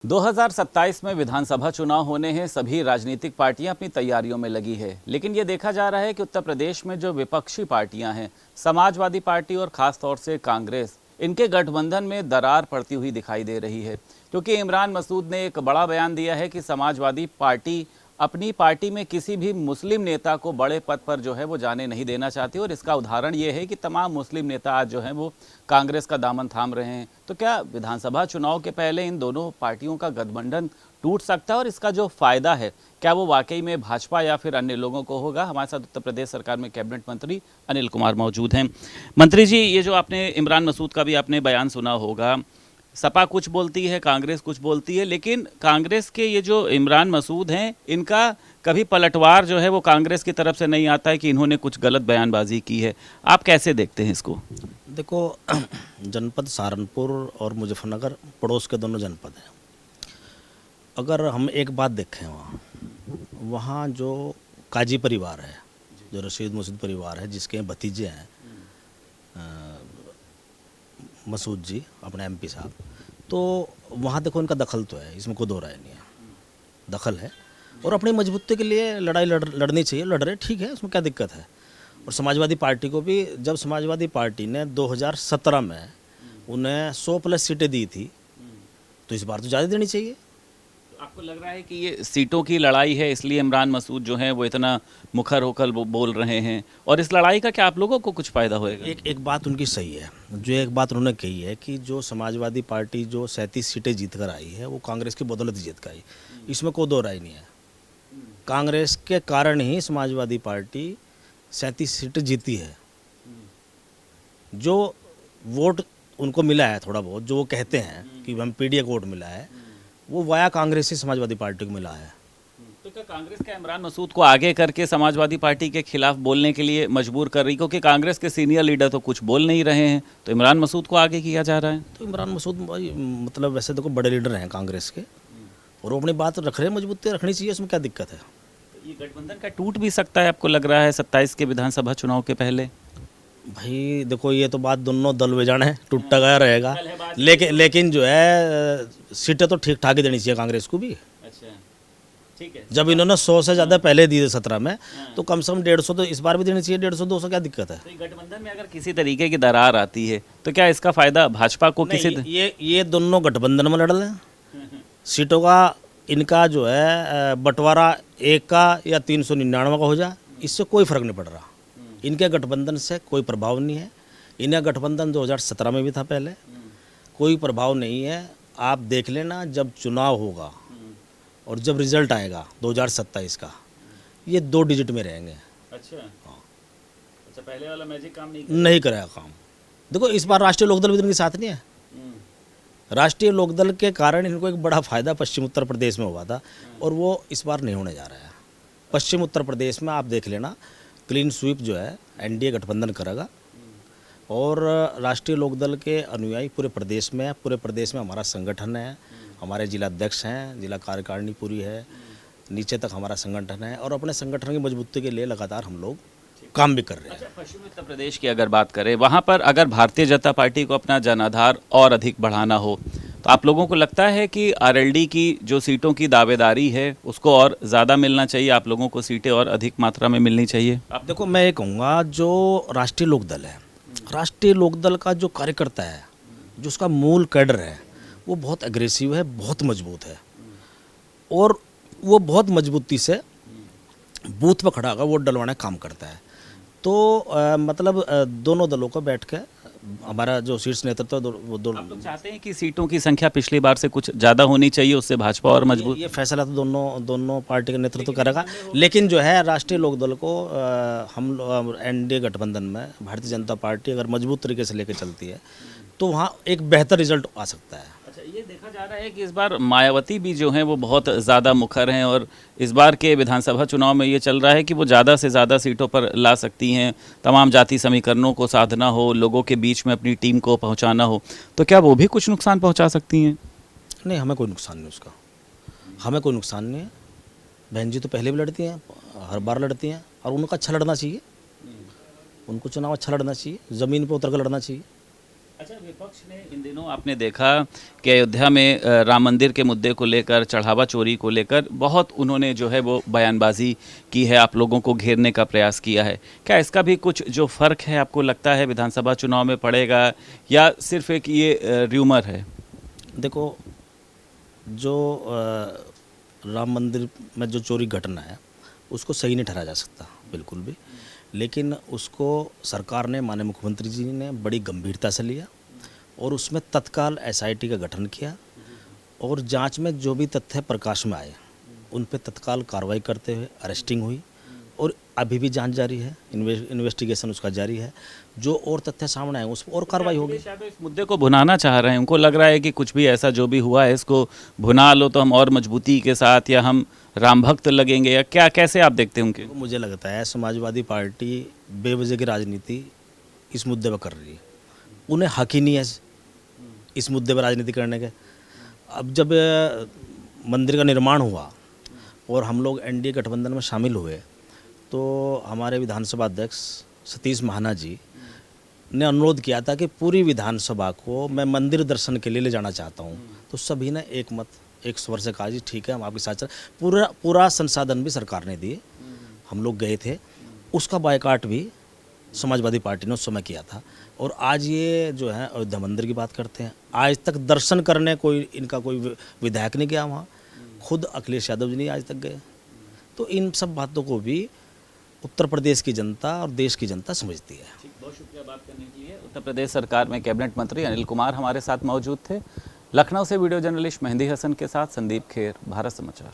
2027 में विधानसभा चुनाव होने हैं। सभी राजनीतिक पार्टियां अपनी तैयारियों में लगी है, लेकिन ये देखा जा रहा है कि उत्तर प्रदेश में जो विपक्षी पार्टियां हैं, समाजवादी पार्टी और खास तौर से कांग्रेस, इनके गठबंधन में दरार पड़ती हुई दिखाई दे रही है। क्योंकि इमरान मसूद ने एक बड़ा बयान दिया है कि समाजवादी पार्टी अपनी पार्टी में किसी भी मुस्लिम नेता को बड़े पद पर जो है वो जाने नहीं देना चाहती, और इसका उदाहरण ये है कि तमाम मुस्लिम नेता आज जो है वो कांग्रेस का दामन थाम रहे हैं। तो क्या विधानसभा चुनाव के पहले इन दोनों पार्टियों का गठबंधन टूट सकता है, और इसका जो फायदा है क्या वो वाकई में भाजपा या फिर अन्य लोगों को होगा? हमारे साथ उत्तर प्रदेश सरकार में कैबिनेट मंत्री अनिल कुमार मौजूद हैं। मंत्री जी, ये जो आपने इमरान मसूद का भी आपने बयान सुना होगा, सपा कुछ बोलती है, कांग्रेस कुछ बोलती है, लेकिन कांग्रेस के ये जो इमरान मसूद हैं, इनका कभी पलटवार जो है वो कांग्रेस की तरफ से नहीं आता है कि इन्होंने कुछ गलत बयानबाजी की है। आप कैसे देखते हैं इसको? देखो, जनपद सहारनपुर और मुजफ्फरनगर पड़ोस के दोनों जनपद हैं। अगर हम एक बात देखें, वहाँ जो काजी परिवार है, जो रशीद मसूद परिवार है, जिसके भतीजे हैं मसूद जी, अपने एमपी साहब, तो वहाँ देखो इनका दखल तो है, इसमें कोई दो राय नहीं है, दखल है। और अपनी मजबूती के लिए लड़ाई लड़नी चाहिए, लड़ रहे, ठीक है, उसमें क्या दिक्कत है। और समाजवादी पार्टी को भी, जब समाजवादी पार्टी ने 2017 में उन्हें 100+ सीटें दी थी, तो इस बार तो ज़्यादा देनी चाहिए। आपको लग रहा है कि ये सीटों की लड़ाई है, इसलिए इमरान मसूद जो है वो इतना मुखर होकर बोल रहे हैं, और इस लड़ाई का क्या आप लोगों को कुछ फायदा होएगा? एक बात उनकी सही है, जो एक बात उन्होंने कही है कि जो समाजवादी पार्टी जो 37 सीटें जीत कर आई है, वो कांग्रेस की बदौलत जीत कर आई, इसमें कोई दो राय नहीं है। कांग्रेस के कारण ही समाजवादी पार्टी 37 सीटें जीती है। जो वोट उनको मिला है, थोड़ा बहुत जो वो कहते हैं कि हम पीडीए को वोट मिला है, वो वाया कांग्रेस से समाजवादी पार्टी को मिला है। तो क्या कांग्रेस का इमरान मसूद को आगे करके समाजवादी पार्टी के खिलाफ बोलने के लिए मजबूर कर रही? क्योंकि कांग्रेस के सीनियर लीडर तो कुछ बोल नहीं रहे हैं, तो इमरान मसूद को आगे किया जा रहा है। तो इमरान मसूद मतलब वैसे तो बड़े लीडर हैं कांग्रेस के, और वो अपनी बात रख रहे हैं, मजबूती रखनी चाहिए, उसमें क्या दिक्कत है। तो ये गठबंधन का टूट भी सकता है, आपको लग रहा है 27 के विधानसभा चुनाव के पहले? भाई देखो, ये तो बात दोनों दल वे जाने, टूटता गया रहेगा, लेकिन जो है सीटें तो ठीक ठाक ही देनी चाहिए कांग्रेस को भी। अच्छा, ठीक है। जब इन्होंने 100 से ज़्यादा पहले दी 17 में, तो कम से कम 150 तो इस बार भी देनी चाहिए। 150-200 क्या दिक्कत है? तो गठबंधन में अगर किसी तरीके की दरार आती है तो क्या इसका फायदा भाजपा को? ये दोनों गठबंधन में लड़ लें, सीटों का इनका जो है बंटवारा 1 का या 399 का हो जाए, इससे कोई फर्क नहीं पड़ रहा। इनके गठबंधन से कोई प्रभाव नहीं है। इन्हें गठबंधन 2017 में भी था, पहले कोई प्रभाव नहीं है। आप देख लेना, जब चुनाव होगा और जब रिजल्ट आएगा 2027 का, ये 2 डिजिट में रहेंगे। अच्छा, हाँ। अच्छा, पहले वाला मैजिक काम नहीं करेगा काम। देखो, इस बार राष्ट्रीय लोकदल भी इनके साथ नहीं है। राष्ट्रीय लोकदल के कारण इनको एक बड़ा फायदा पश्चिम उत्तर प्रदेश में हुआ था, और वो इस बार नहीं होने जा रहा है। पश्चिम उत्तर प्रदेश में आप देख लेना, क्लीन स्वीप जो है एनडीए गठबंधन करेगा, और राष्ट्रीय लोकदल के अनुयायी पूरे प्रदेश में हमारा संगठन है, हमारे जिला अध्यक्ष हैं, जिला कार्यकारिणी पूरी है, नीचे तक हमारा संगठन है, और अपने संगठन की मजबूती के लिए लगातार हम लोग काम भी कर रहे हैं। अच्छा, पश्चिमी उत्तर प्रदेश की अगर बात करें, वहाँ पर अगर भारतीय जनता पार्टी को अपना जनाधार और अधिक बढ़ाना हो, तो आप लोगों को लगता है कि आरएलडी की जो सीटों की दावेदारी है उसको और ज़्यादा मिलना चाहिए? आप लोगों को सीटें और अधिक मात्रा में मिलनी चाहिए? आप देखो, मैं ये कहूँगा, जो राष्ट्रीय लोकदल है, राष्ट्रीय लोकदल का जो कार्यकर्ता है, जो उसका मूल कैडर है, वो बहुत एग्रेसिव है, बहुत मजबूत है, और वो बहुत मजबूती से बूथ पर खड़ा होकर वोट डलवाने का काम करता है। तो मतलब दोनों दलों को बैठ के हमारा जो शीर्ष नेतृत्व वो आप लोग चाहते हैं कि सीटों की संख्या पिछली बार से कुछ ज़्यादा होनी चाहिए, उससे भाजपा और मजबूत? ये फैसला तो दोनों पार्टी का नेतृत्व करेगा, लेकिन जो है राष्ट्रीय लोकदल को हम एनडीए गठबंधन में भारतीय जनता पार्टी अगर मजबूत तरीके से लेकर चलती है, तो वहाँ एक बेहतर रिजल्ट आ सकता है। अच्छा, ये देखा जा रहा है कि इस बार मायावती भी जो हैं वो बहुत ज़्यादा मुखर हैं, और इस बार के विधानसभा चुनाव में ये चल रहा है कि वो ज़्यादा से ज़्यादा सीटों पर ला सकती हैं। तमाम जाति समीकरणों को साधना हो, लोगों के बीच में अपनी टीम को पहुंचाना हो, तो क्या वो भी कुछ नुकसान पहुंचा सकती हैं? नहीं, हमें कोई नुकसान नहीं उसका, हमें कोई नुकसान नहीं है। बहन जी तो पहले भी लड़ती हैं, हर बार लड़ती हैं, और उनको अच्छा लड़ना चाहिए, उनको चुनाव अच्छा लड़ना चाहिए, ज़मीन पर उतर कर लड़ना चाहिए। अच्छा, विपक्ष ने इन दिनों आपने देखा कि अयोध्या में राम मंदिर के मुद्दे को लेकर, चढ़ावा चोरी को लेकर बहुत उन्होंने जो है वो बयानबाजी की है, आप लोगों को घेरने का प्रयास किया है। क्या इसका भी कुछ जो फ़र्क है आपको लगता है विधानसभा चुनाव में पड़ेगा, या सिर्फ एक ये र्यूमर है? देखो, जो राम मंदिर में जो चोरी घटना है उसको सही नहीं ठहराया जा सकता बिल्कुल भी, लेकिन उसको सरकार ने, माननीय मुख्यमंत्री जी ने बड़ी गंभीरता से लिया और उसमें तत्काल एसआईटी का गठन किया और जांच में जो भी तथ्य प्रकाश में आए उन पे तत्काल कार्रवाई करते हुए अरेस्टिंग हुई और अभी भी जांच जारी है, इन्वेस्टिगेशन उसका जारी है। जो और तथ्य सामने आए उस पर और कार्रवाई होगी। अखिलेश यादव इस मुद्दे को भुनाना चाह रहे हैं, उनको लग रहा है कि कुछ भी ऐसा जो भी हुआ है इसको भुना लो तो हम और मजबूती के साथ, या हम राम भक्त लगेंगे, या क्या, कैसे आप देखते हैं उनके? मुझे लगता है समाजवादी पार्टी बेवजह की राजनीति इस मुद्दे पर कर रही है। उन्हें हक ही नहीं है इस मुद्दे पर राजनीति करने के। अब जब मंदिर का निर्माण हुआ और हम लोग एनडीए गठबंधन में शामिल हुए तो हमारे विधानसभा अध्यक्ष सतीश महाना जी ने अनुरोध किया था कि पूरी विधानसभा को मैं मंदिर दर्शन के लिए ले जाना चाहता हूँ, तो सभी ने एक मत, एक स्वर से कहा जी ठीक है हम आपके साथ चल। पूरा संसाधन भी सरकार ने दिए, हम लोग गए थे। उसका बायकाट भी समाजवादी पार्टी ने उस समय किया था। और आज ये जो है अयोध्या मंदिर की बात करते हैं, आज तक दर्शन करने इनका कोई विधायक नहीं गया वहाँ, खुद अखिलेश यादव जी नहीं आज तक गए। तो इन सब बातों को भी उत्तर प्रदेश की जनता और देश की जनता समझती है। बहुत शुक्रिया बात करने के लिए। उत्तर प्रदेश सरकार में कैबिनेट मंत्री अनिल कुमार हमारे साथ मौजूद थे। लखनऊ से वीडियो जर्नलिस्ट मेहंदी हसन के साथ संदीप खेर, भारत समाचार।